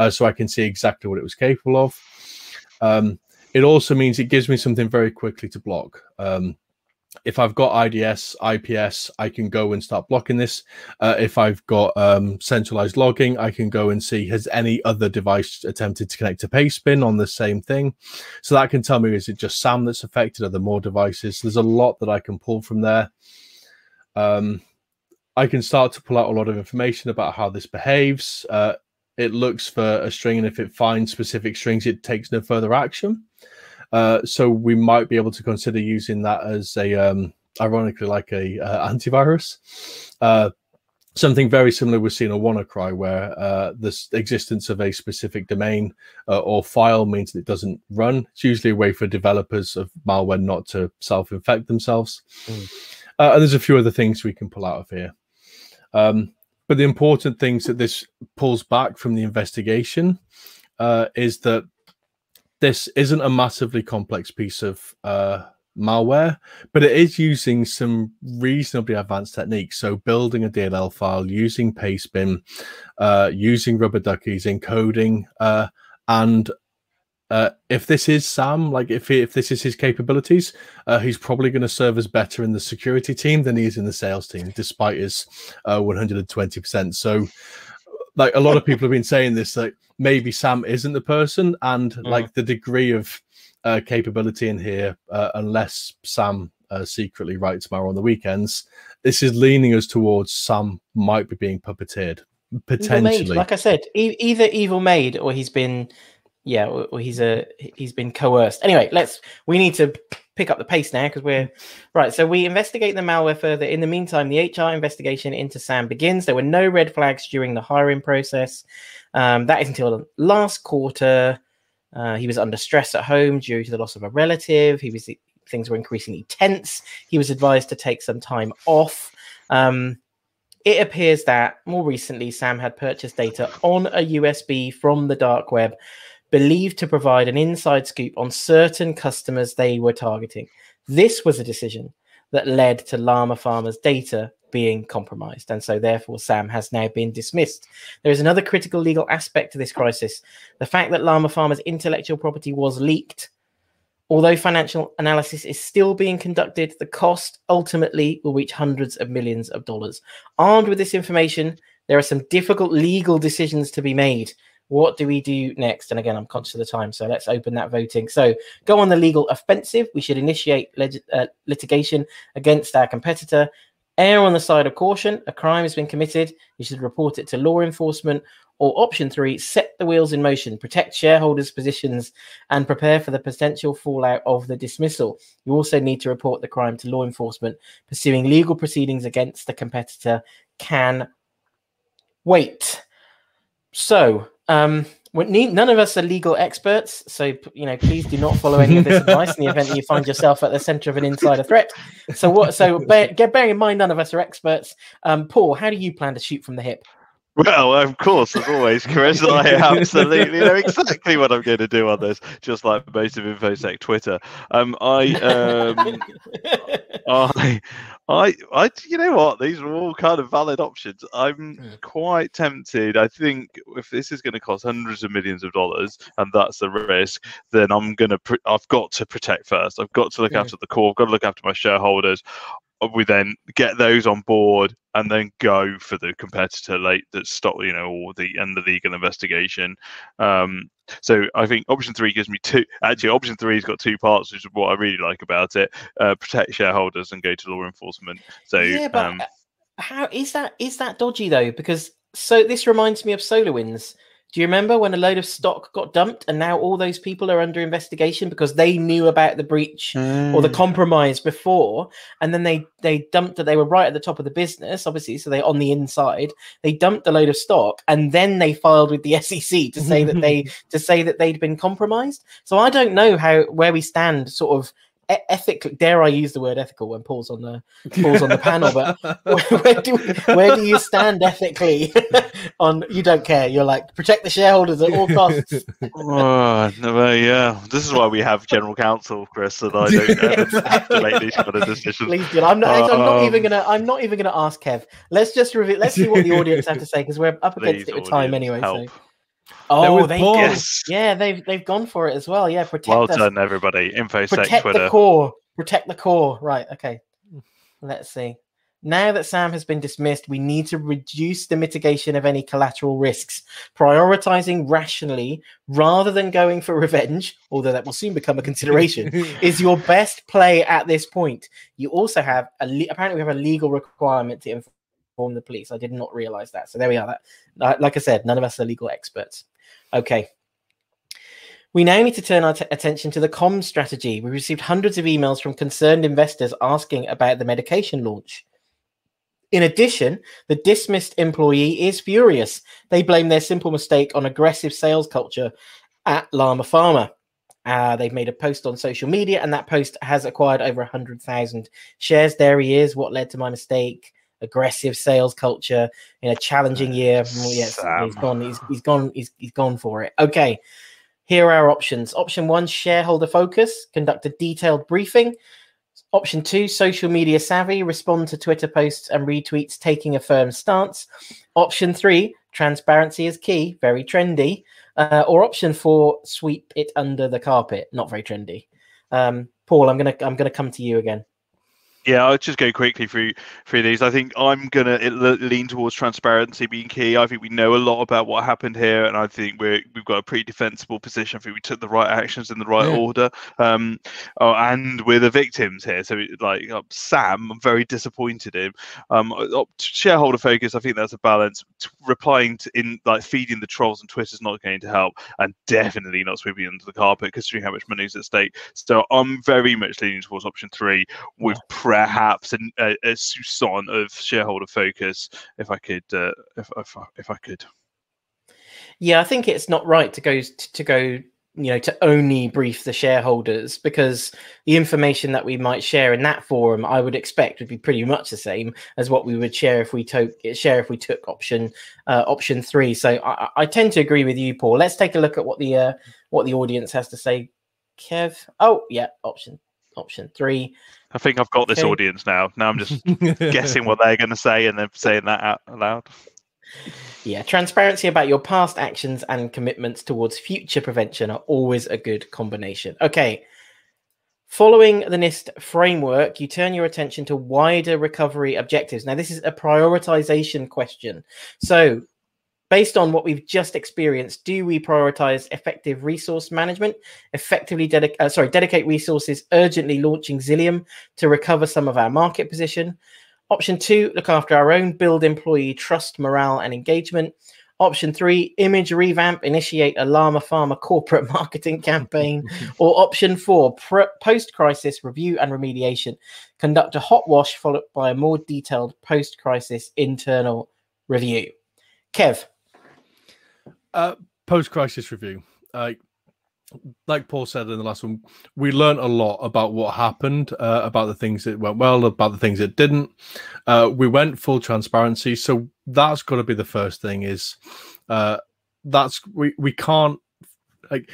So I can see exactly what it was capable of. It also means it gives me something very quickly to block. If I've got IDS, IPS, I can go and start blocking this. If I've got centralized logging, I can go and see, has any other device attempted to connect to Pastebin on the same thing? So that can tell me, is it just SAM that's affected? Are there more devices? There's a lot that I can pull from there. I can start to pull out a lot of information about how this behaves. It looks for a string, and if it finds specific strings, it takes no further action. So we might be able to consider using that as a, ironically, like a antivirus. Something very similar we've seen a WannaCry, where the existence of a specific domain or file means that it doesn't run. It's usually a way for developers of malware not to self-infect themselves. And there's a few other things we can pull out of here. But the important things that this pulls back from the investigation is that this isn't a massively complex piece of malware, but it is using some reasonably advanced techniques. So building a DLL file, using Pastebin, using Rubber Duckies, encoding, and if this is Sam, like if this is his capabilities, he's probably going to serve us better in the security team than he is in the sales team, despite his 120%. So, like, a lot of people have been saying this, like maybe Sam isn't the person, and like the degree of capability in here, unless Sam secretly writes malware on the weekends, this is leaning us towards Sam might be being puppeteered, potentially. Like I said, either evil made, or he's been, or he's been coerced. Anyway, we need to pick up the pace now, because we're right. So we investigate the malware further. In the meantime, the HR investigation into Sam begins. There were no red flags during the hiring process. That is until last quarter. He was under stress at home due to the loss of a relative. Things were increasingly tense. He was advised to take some time off. it appears that more recently Sam had purchased data on a USB from the dark web, believed to provide an inside scoop on certain customers they were targeting. This was a decision that led to Llama Pharma's data being compromised, and so therefore Sam has now been dismissed. There is another critical legal aspect to this crisis: the fact that Llama Pharma's intellectual property was leaked. Although financial analysis is still being conducted, the cost ultimately will reach hundreds of millions of dollars. Armed with this information, there are some difficult legal decisions to be made. What do we do next? And again, I'm conscious of the time, so let's open that voting. So go on the legal offensive. We should initiate litigation against our competitor. Err on the side of caution. A crime has been committed. You should report it to law enforcement. Or option 3, set the wheels in motion, protect shareholders' positions, and prepare for the potential fallout of the dismissal. You also need to report the crime to law enforcement. Pursuing legal proceedings against the competitor can wait. So, none of us are legal experts, so please do not follow any of this advice in the event that you find yourself at the center of an insider threat. So bear in mind, none of us are experts. Paul, how do you plan to shoot from the hip? Well, of course, as always, Chris, I absolutely know exactly what I'm going to do on this, just like most of InfoSec Twitter. You know what? These are all kind of valid options. I'm quite tempted. I think if this is going to cost hundreds of millions of dollars, and that's the risk, then I've got to protect first. I've got to look after the core. I've got to look after my shareholders. We then get those on board and then go for the competitor that's or the legal investigation. So I think option 3 gives me two. Actually, option 3 has got 2 parts, which is what I really like about it: protect shareholders and go to law enforcement. So yeah, but how is that dodgy though? Because this reminds me of SolarWinds. Do you remember when a load of stock got dumped and now all those people are under investigation because they knew about the breach or the compromise before, and then they dumped that they were right at the top of the business, obviously, so they're on the inside. They dumped a load of stock and then they filed with the SEC to say that they'd been compromised. So I don't know where we stand sort of ethically. Dare I use the word ethical when Paul's on the panel? But where do you stand ethically? On you don't care. You're like, protect the shareholders at all costs. Yeah, this is why we have general counsel, Chris, so that I don't have to make these kind of decisions. Please do. I'm not even gonna ask Kev. Let's just review. Let's see what the audience have to say, because we're up against it with time anyway. Help. So. Oh, they've gone for it as well. Yeah, protect us. Well done, everybody. InfoSec protect Twitter. the core. Protect the core. Right. Okay. Let's see. Now that Sam has been dismissed, we need to reduce the mitigation of any collateral risks, prioritizing rationally rather than going for revenge, although that will soon become a consideration, is your best play at this point. You also have apparently we have a legal requirement to inform the police. I did not realize that. So there we are. Like I said, none of us are legal experts. Okay. We now need to turn our attention to the comms strategy. We received hundreds of emails from concerned investors asking about the medication launch. In addition, the dismissed employee is furious. They blame their simple mistake on aggressive sales culture at Llama Pharma. They've made a post on social media, and that post has acquired over 100,000 shares. There he is. What led to my mistake? Aggressive sales culture in a challenging year. Yes, he's gone for it. Okay. Here are our options. Option 1, shareholder focus, conduct a detailed briefing. Option 2, social media savvy, respond to Twitter posts and retweets, taking a firm stance. Option 3, transparency is key, very trendy. Or option 4, sweep it under the carpet, not very trendy. Paul, I'm gonna come to you again. Yeah, I'll just go quickly through these. I think I'm going to lean towards transparency being key. I think we know a lot about what happened here, and I think we've got a pretty defensible position. I think we took the right actions in the right order, and we're the victims here. So, Sam, I'm very disappointed in. Shareholder focus, I think that's a balance. Replying feeding the trolls on Twitter is not going to help, and definitely not sweeping under the carpet, considering how much money is at stake. So I'm very much leaning towards option 3 with perhaps a soupçon of shareholder focus, if I could. If I could. Yeah, I think it's not right to go to only brief the shareholders, because the information that we might share in that forum, I would expect, would be pretty much the same as what we would share if we took option 3. So I tend to agree with you, Paul. Let's take a look at what the audience has to say. Kev, oh yeah, option 3. I think I've got this Okay. audience now. Now I'm just guessing what they're going to say and then saying that out loud. Yeah, transparency about your past actions and commitments towards future prevention are always a good combination. Okay. Following the NIST framework, you turn your attention to wider recovery objectives. Now, this is a prioritization question. So, based on what we've just experienced, do we prioritize effective resource management, effectively dedicate resources urgently launching Xilium to recover some of our market position? Option 2, look after our own, build employee trust, morale, and engagement. Option 3, image revamp, initiate a Llama Pharma corporate marketing campaign. Or option 4, post-crisis review and remediation. Conduct a hot wash followed by a more detailed post-crisis internal review. Kev? Post-crisis review. Like Paul said in the last one, we learned a lot about what happened, about the things that went well, about the things that didn't. We went full transparency, so that's got to be the first thing. Is we can't, like,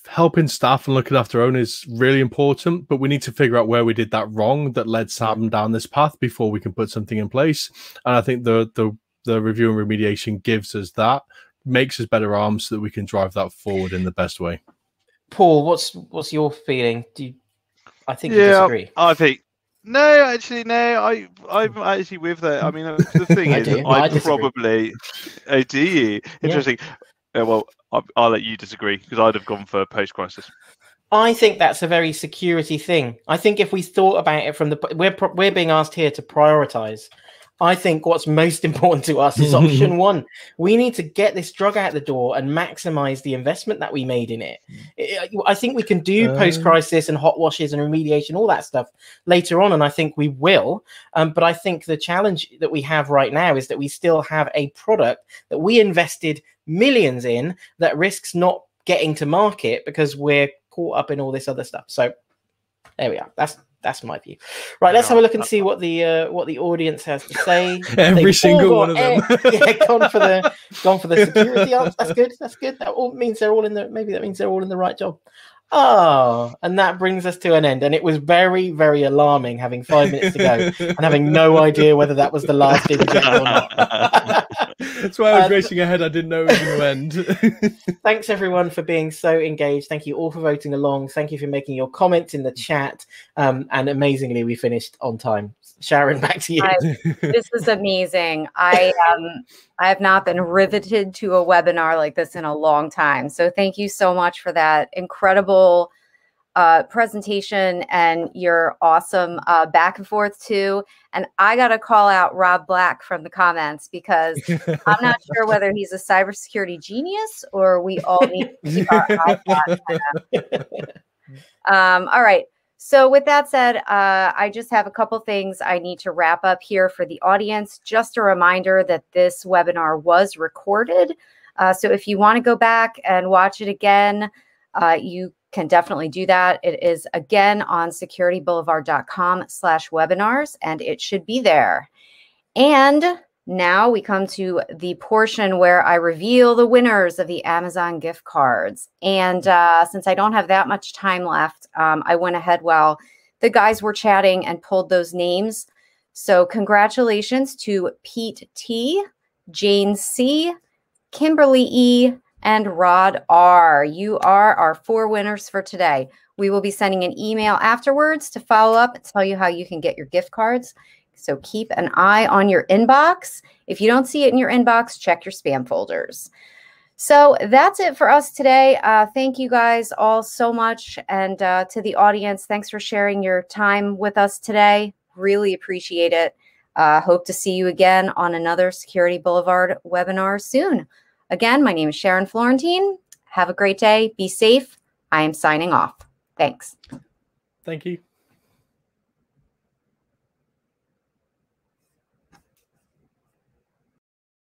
helping staff and looking after our own is really important, but we need to figure out where we did that wrong that led Sam down this path before we can put something in place. And I think the review and remediation gives us that. Makes us better arms so that we can drive that forward in the best way. Paul, what's your feeling? I think you disagree. I think no. I'm actually with that. I mean, the thing is, I probably. Oh, do you? Interesting. Yeah, well, I'll let you disagree because I'd have gone for post-crisis. I think that's a very security thing. I think if we thought about it from we're being asked here to prioritize. I think what's most important to us is option 1. We need to get this drug out the door and maximize the investment that we made in it. I think we can do post-crisis and hot washes and remediation, all that stuff later on, and I think we will. But I think the challenge that we have right now is that we still have a product that we invested millions in that risks not getting to market because we're caught up in all this other stuff. So there we are. That's my view. Right, let's have a look and see what the audience has to say. Every single one of them. Gone for the security answer. That's good. That all means they're all in the. Maybe that means they're all in the right job. Oh, and that brings us to an end. And it was very, very alarming having 5 minutes to go and having no idea whether that was the last interject or not. That's why I was racing ahead. I didn't know it was going to end. Thanks, everyone, for being so engaged. Thank you all for voting along. Thank you for making your comments in the chat. And amazingly, we finished on time. Sharon, back to you. This was amazing. I have not been riveted to a webinar like this in a long time. So thank you so much for that incredible presentation and your awesome back and forth too. And I got to call out Rob Black from the comments because I'm not sure whether he's a cybersecurity genius or we all need to keep our eyes on. All right. So with that said, I just have a couple things I need to wrap up here for the audience. Just a reminder that this webinar was recorded. So if you want to go back and watch it again, you can definitely do that. It is again on securityboulevard.com/webinars, and it should be there. And now we come to the portion where I reveal the winners of the Amazon gift cards. And since I don't have that much time left, I went ahead while the guys were chatting and pulled those names. So congratulations to Pete T, Jane C, Kimberly E, and Rod R. You are our 4 winners for today. We will be sending an email afterwards to follow up and tell you how you can get your gift cards. So keep an eye on your inbox. If you don't see it in your inbox, check your spam folders. So that's it for us today. Thank you guys all so much. And to the audience, thanks for sharing your time with us today. Really appreciate it. Hope to see you again on another Security Boulevard webinar soon. Again, my name is Sharon Florentine. Have a great day. Be safe. I am signing off. Thanks. Thank you.